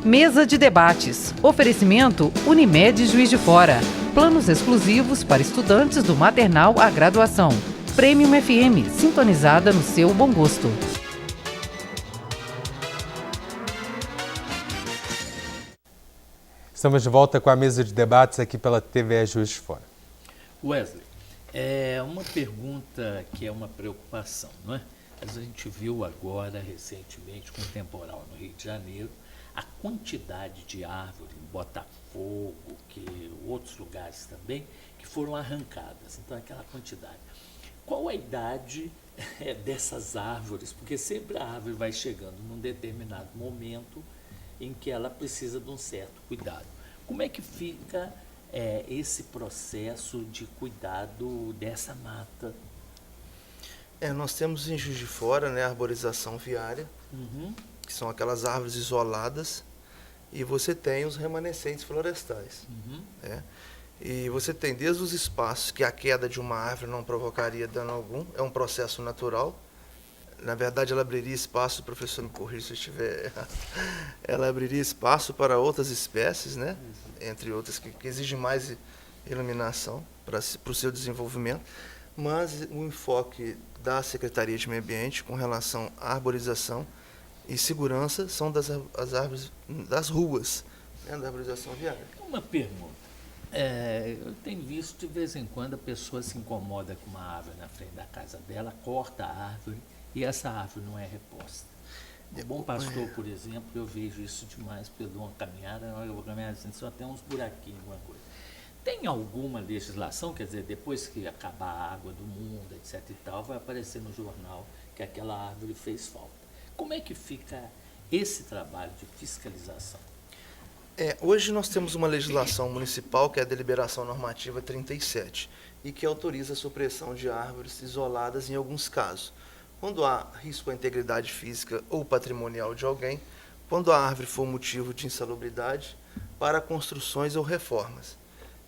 Mesa de debates. Oferecimento Unimed Juiz de Fora. Planos exclusivos para estudantes do maternal à graduação. Premium FM, sintonizada no seu bom gosto. Estamos de volta com a mesa de debates aqui pela TVE Juiz de Fora. Wesley, é uma pergunta que é uma preocupação, não é? A gente viu agora, recentemente, com o temporal no Rio de Janeiro, a quantidade de árvores em Botafogo, que outros lugares também, que foram arrancadas. Então, aquela quantidade. Qual a idade dessas árvores? Porque sempre a árvore vai chegando num determinado momento em que ela precisa de um certo cuidado. Como é que fica esse processo de cuidado dessa mata? Nós temos em Juiz de Fora, né, a arborização viária, que são aquelas árvores isoladas, e você tem os remanescentes florestais. E você tem desde os espaços que a queda de uma árvore não provocaria dano algum, é um processo natural. Na verdade, ela abriria espaço, o professor me corrija se eu estiver errado, ela abriria espaço para outras espécies, né? Entre outras que exigem mais iluminação para o seu desenvolvimento. Mas o enfoque da Secretaria de Meio Ambiente com relação à arborização e segurança são as árvores das ruas, né? Da arborização viária. Uma pergunta. Eu tenho visto de vez em quando a pessoa se incomoda com uma árvore na frente da casa dela, corta a árvore, e essa árvore não é reposta. No Bom Pastor, por exemplo, eu vejo isso demais pela uma caminhada, eu vou caminhar assim, só tem uns buraquinhos, alguma coisa. Tem alguma legislação, quer dizer, depois que acabar a água do mundo, etc e tal, vai aparecer no jornal que aquela árvore fez falta. Como é que fica esse trabalho de fiscalização? Hoje nós temos uma legislação municipal, que é a Deliberação Normativa 37, e que autoriza a supressão de árvores isoladas em alguns casos. Quando há risco à integridade física ou patrimonial de alguém, quando a árvore for motivo de insalubridade, para construções ou reformas.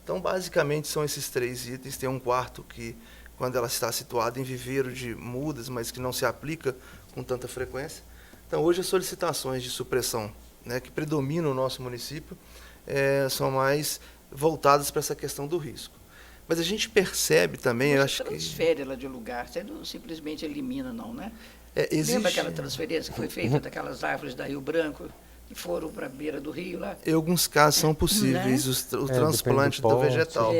Então, basicamente, são esses 3 itens. Tem um quarto que, quando ela está situada em viveiro de mudas, mas que não se aplica com tanta frequência. Então, hoje as solicitações de supressão, né, que predominam no nosso município, são mais voltadas para essa questão do risco. Mas a gente percebe também, eu acho que... transfere ela de lugar, você não simplesmente elimina, não, né? Existe... Lembra aquela transferência que foi feita daquelas árvores da Rio Branco, que foram para a beira do rio lá? Em alguns casos são possíveis o transplante do vegetal,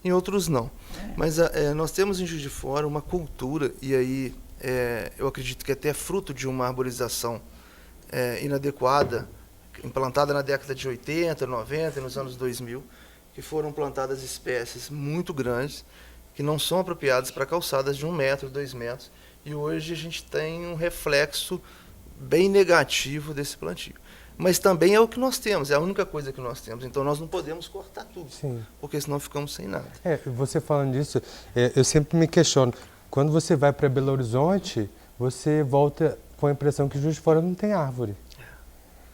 em outros não. Mas nós temos em Juiz de Fora uma cultura, e aí eu acredito que até é fruto de uma arborização inadequada, implantada na década de 80, 90 e nos anos 2000, que foram plantadas espécies muito grandes, que não são apropriadas para calçadas de 1 metro, 2 metros, e hoje a gente tem um reflexo bem negativo desse plantio. Mas também é o que nós temos, é a única coisa que nós temos, então nós não podemos cortar tudo, porque senão ficamos sem nada. Você falando disso, eu sempre me questiono, quando você vai para Belo Horizonte, volta com a impressão que Juiz de Fora não tem árvore.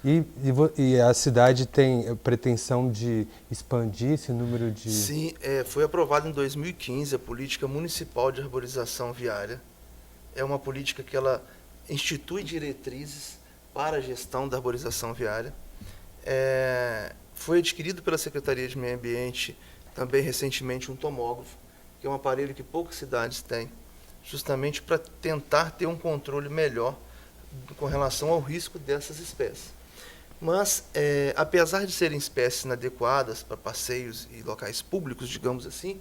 E a cidade tem pretensão de expandir esse número de... Sim, foi aprovada em 2015 a Política Municipal de Arborização Viária. É uma política que ela institui diretrizes para a gestão da arborização viária. Foi adquirido pela Secretaria de Meio Ambiente também recentemente um tomógrafo, que é um aparelho que poucas cidades têm, justamente para tentar ter um controle melhor com relação ao risco dessas espécies. Mas, apesar de serem espécies inadequadas para passeios e locais públicos, digamos assim,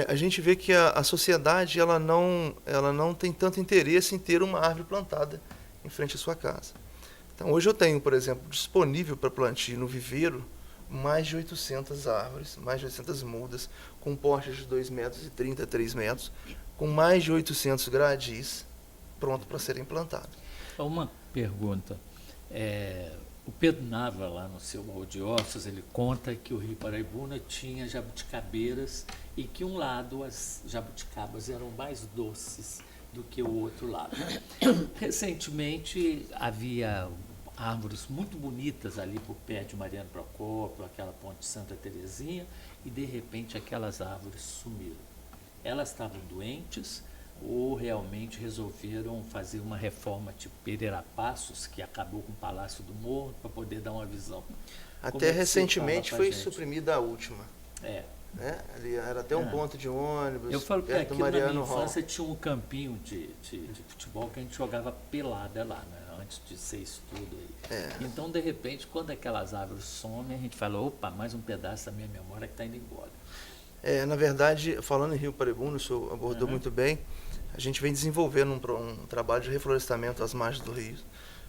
a gente vê que a sociedade ela não tem tanto interesse em ter uma árvore plantada em frente à sua casa. Então, hoje eu tenho, por exemplo, disponível para plantio no viveiro mais de 800 árvores, mais de 800 mudas, com porte de 2,30 metros, 3 metros, com mais de 800 gradis pronto para serem plantados. Uma pergunta. O Pedro Nava, lá no seu Baú de Ossos, ele conta que o Rio Paraibuna tinha jabuticabeiras e que um lado as jabuticabas eram mais doces do que o outro lado. Recentemente havia árvores muito bonitas ali por pé de Mariano Procópio, aquela ponte Santa Terezinha, e de repente aquelas árvores sumiram. Elas estavam doentes, ou realmente resolveram fazer uma reforma tipo Pereira Passos, que acabou com o Palácio do Morro, para poder dar uma visão? Como Até é que você recentemente fala pra foi gente? suprimida a última. É. Né? Ali era até um ponto de ônibus, Eu falo que perto do aqui na minha Mariano Hall. infância tinha um campinho de futebol que a gente jogava pelada lá, né? Antes de ser isso tudo aí. Então, de repente, quando aquelas árvores somem, a gente fala, opa, mais um pedaço da minha memória que está indo embora. Na verdade, falando em Rio Paraibuna, o senhor abordou muito bem, a gente vem desenvolvendo um trabalho de reflorestamento às margens do rio.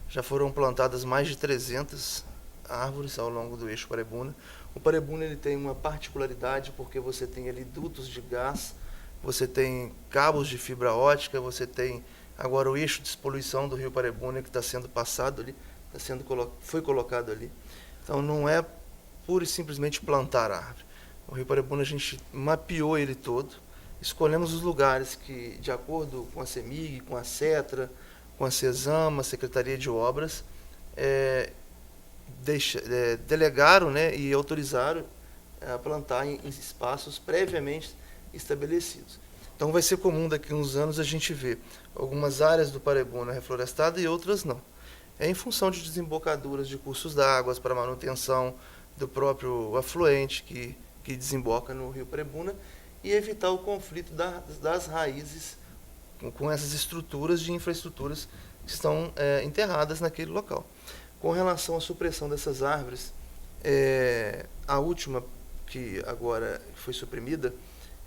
Já foram plantadas mais de 300 árvores ao longo do eixo Paraibuna. O Paraibuna ele tem uma particularidade porque você tem ali dutos de gás, você tem cabos de fibra ótica, você tem agora o eixo de despoluição do Rio Paraibuna que está sendo passado ali, foi colocado ali. Então não é pura e simplesmente plantar árvore. O Rio Paraibuna a gente mapeou ele todo, escolhemos os lugares que, de acordo com a CEMIG, com a CETRA, com a CESAMA, Secretaria de Obras, delegaram, né, e autorizaram a plantar em espaços previamente estabelecidos. Então vai ser comum daqui a uns anos a gente ver algumas áreas do Paraibuna reflorestadas e outras não. É em função de desembocaduras de cursos d'água para manutenção do próprio afluente que desemboca no Rio Paraibuna e evitar o conflito das raízes com essas estruturas de infraestruturas que estão enterradas naquele local. Com relação à supressão dessas árvores, a última que agora foi suprimida,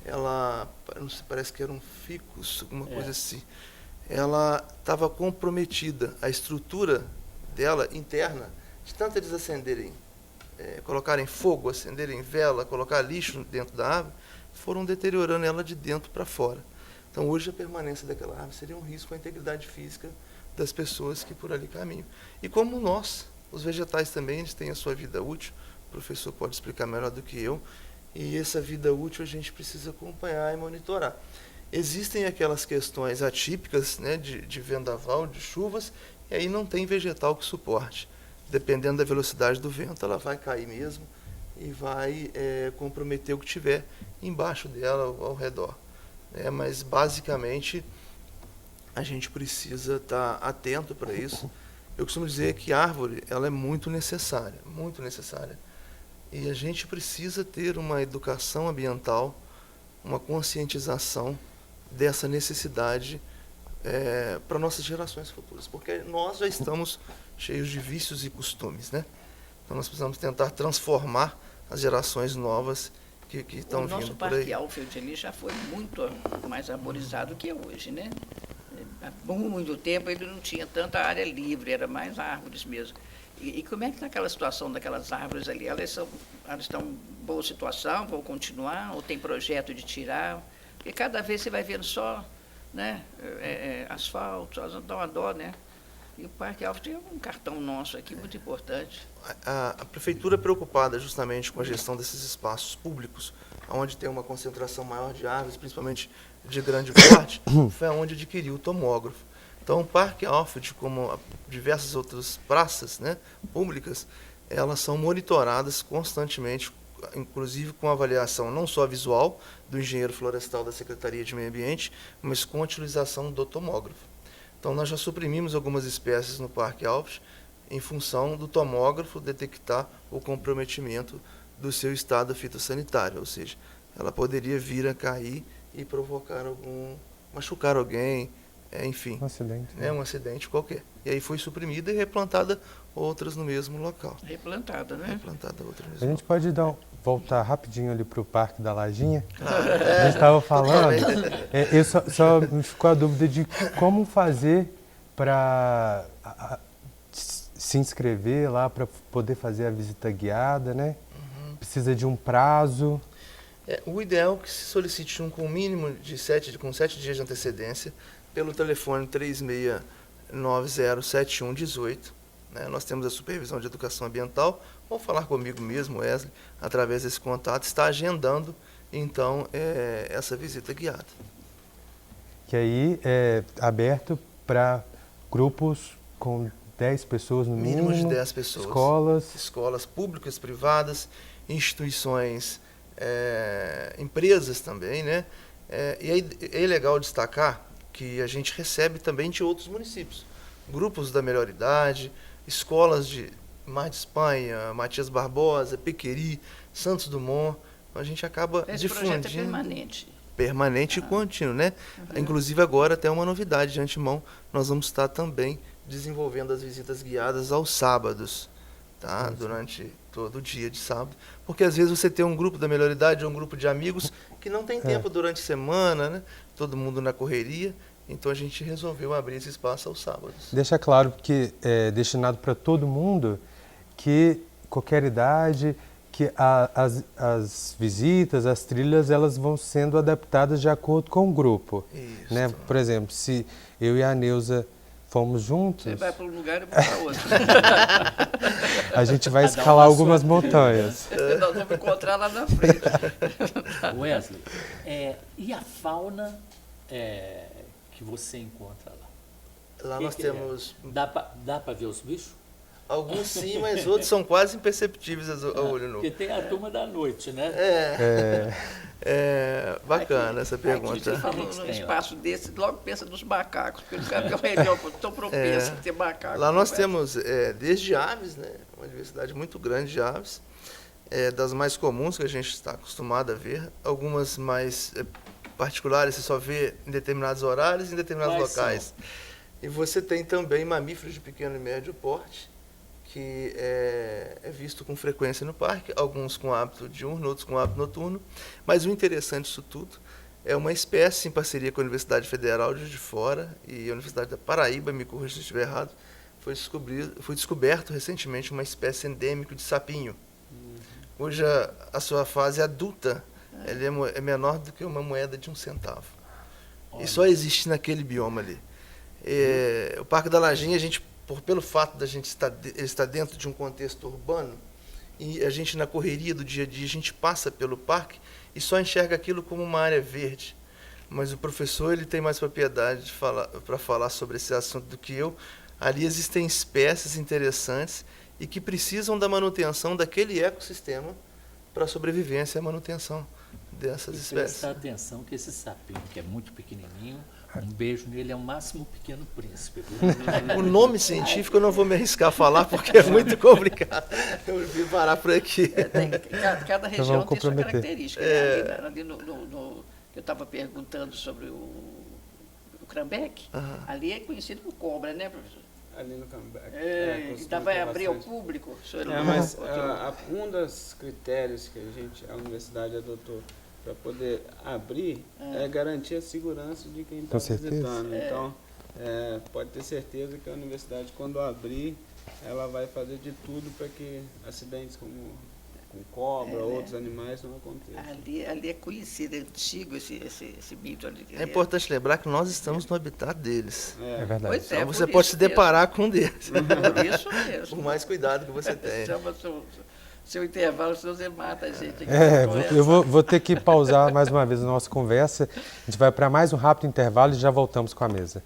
ela, não sei, parece que era um ficus, alguma coisa assim. Ela estava comprometida, a estrutura dela interna, de tanto eles acenderem, colocarem fogo, acenderem vela, colocar lixo dentro da árvore, foram deteriorando ela de dentro para fora. Então hoje a permanência daquela árvore seria um risco à integridade física das pessoas que por ali caminham. E como nós, os vegetais também, eles têm a sua vida útil, o professor pode explicar melhor do que eu, e essa vida útil a gente precisa acompanhar e monitorar. Existem aquelas questões atípicas, né, de vendaval, de chuvas, e aí não tem vegetal que suporte. Dependendo da velocidade do vento, ela vai cair mesmo e vai comprometer o que tiver embaixo dela, ao redor. Mas basicamente a gente precisa estar atento para isso. Eu costumo dizer que a árvore ela é muito necessária, muito necessária. E a gente precisa ter uma educação ambiental, uma conscientização dessa necessidade para nossas gerações futuras, porque nós já estamos cheios de vícios e costumes, né? Então nós precisamos tentar transformar as gerações novas que estão vindo por aí. O nosso Parque Alfield ali já foi muito mais arborizado que é hoje, né? Há muito tempo ele não tinha tanta área livre, era mais árvores mesmo. E como é que está aquela situação daquelas árvores ali? Elas estão em boa situação, vão continuar, ou tem projeto de tirar? Porque cada vez você vai vendo só, né, asfalto, dá uma dó, né? E o Parque Alfield é um cartão nosso aqui muito importante. A prefeitura, preocupada justamente com a gestão desses espaços públicos, onde tem uma concentração maior de árvores, principalmente de grande porte, foi onde adquiriu o tomógrafo. Então, o Parque Alfield, como diversas outras praças, né, públicas, elas são monitoradas constantemente, inclusive com avaliação não só visual do engenheiro florestal da Secretaria de Meio Ambiente, mas com a utilização do tomógrafo. Então, nós já suprimimos algumas espécies no Parque Alfield em função do tomógrafo detectar o comprometimento do seu estado fitossanitário, ou seja, ela poderia vir a cair e provocar machucar alguém, enfim, Um acidente. um acidente qualquer. E aí foi suprimida e replantada outras no mesmo local. Replantada, né? Replantada outras no A mesmo gente pode voltar rapidinho ali para o Parque da Lajinha? A gente estava falando, só me ficou a dúvida de como fazer para se inscrever lá, para poder fazer a visita guiada, né? Precisa de um prazo. O ideal é que se solicite com mínimo de 7 dias de antecedência pelo telefone 36907118. Né? Nós temos a supervisão de educação ambiental, ou falar comigo mesmo, Wesley, através desse contato, está agendando, então, essa visita guiada. Que aí é aberto para grupos com 10 pessoas no mínimo. Mínimo de 10 pessoas. Escolas públicas, privadas, instituições, empresas também, né? E aí é legal destacar que a gente recebe também de outros municípios. Grupos da melhor idade, escolas de Mar de Espanha, Matias Barbosa, Pequeri, Santos Dumont. Então, a gente acaba Esse difundindo. projeto é permanente. Permanente e contínuo, né? Inclusive agora até uma novidade de antemão, nós vamos estar também desenvolvendo as visitas guiadas aos sábados, tá? Durante todo o dia de sábado, porque às vezes você tem um grupo da melhor idade ou um grupo de amigos que não tem tempo durante a semana, né? Todo mundo na correria, então a gente resolveu abrir esse espaço aos sábados. Deixa claro que é destinado para todo mundo, que qualquer idade, que as visitas, as trilhas, elas vão sendo adaptadas de acordo com o grupo. Isso. Né? Por exemplo, se eu e a Neuza fomos juntos, Você vai para um lugar e vai para outro. a gente vai escalar algumas montanhas. Nós vamos encontrar lá na frente. Wesley, e a fauna que você encontra lá? Lá nós temos Dá para ver os bichos? alguns sim, mas outros são quase imperceptíveis ao olho nu. Porque tem a turma da noite, né? É bacana essa Aqui, pergunta. você falou num espaço desse, logo pensa nos macacos, porque eles sabem que é uma região tão propensa a ter macacos. Lá nós temos desde aves, né, uma diversidade muito grande de aves, das mais comuns que a gente está acostumado a ver, algumas mais particulares, você só vê em determinados horários, em determinados Quais locais. E você tem também mamíferos de pequeno e médio porte, que é visto com frequência no parque, alguns com hábito diurno, outros com hábito noturno. Mas o interessante disso tudo é uma espécie em parceria com a Universidade Federal de Juiz de Fora e a Universidade da Paraíba, me corrija se estiver errado, foi descoberto recentemente uma espécie endêmica de sapinho, cuja a sua fase adulta ele é menor do que uma moeda de 1 centavo. E só existe naquele bioma ali. O Parque da Lajinha, a gente, pelo fato da gente estar dentro de um contexto urbano, e a gente na correria do dia a dia, a gente passa pelo parque e só enxerga aquilo como uma área verde. Mas o professor ele tem mais propriedade para falar sobre esse assunto do que eu. Ali existem espécies interessantes e que precisam da manutenção daquele ecossistema para a sobrevivência e a manutenção dessas espécies. Prestar atenção que esse sapinho, que é muito pequenininho, um beijo nele é o máximo pequeno príncipe. Viu? O nome científico eu não vou me arriscar a falar porque é muito complicado. Eu vim parar por aqui. Cada região tem sua comprometer. característica. Né? Ali eu estava perguntando sobre o Crambeque, ali é conhecido por cobra, né, professor? Ali no Crambeque. Então vai abrir ao público? Mas um dos critérios que a universidade adotou para poder abrir é garantir a segurança de quem está visitando. Então, pode ter certeza que a universidade, quando abrir, ela vai fazer de tudo para que acidentes como com cobra, outros animais não aconteçam. Ali é conhecido, é antigo esse mito ali. É importante lembrar que nós estamos no habitat deles. É verdade. Pois Então você pode se deparar com um deles. Por isso mesmo. Por mais cuidado que você tenha. Chama seu intervalo, senão você mata a gente. Eu vou ter que pausar mais uma vez a nossa conversa. A gente vai para mais um rápido intervalo e já voltamos com a mesa.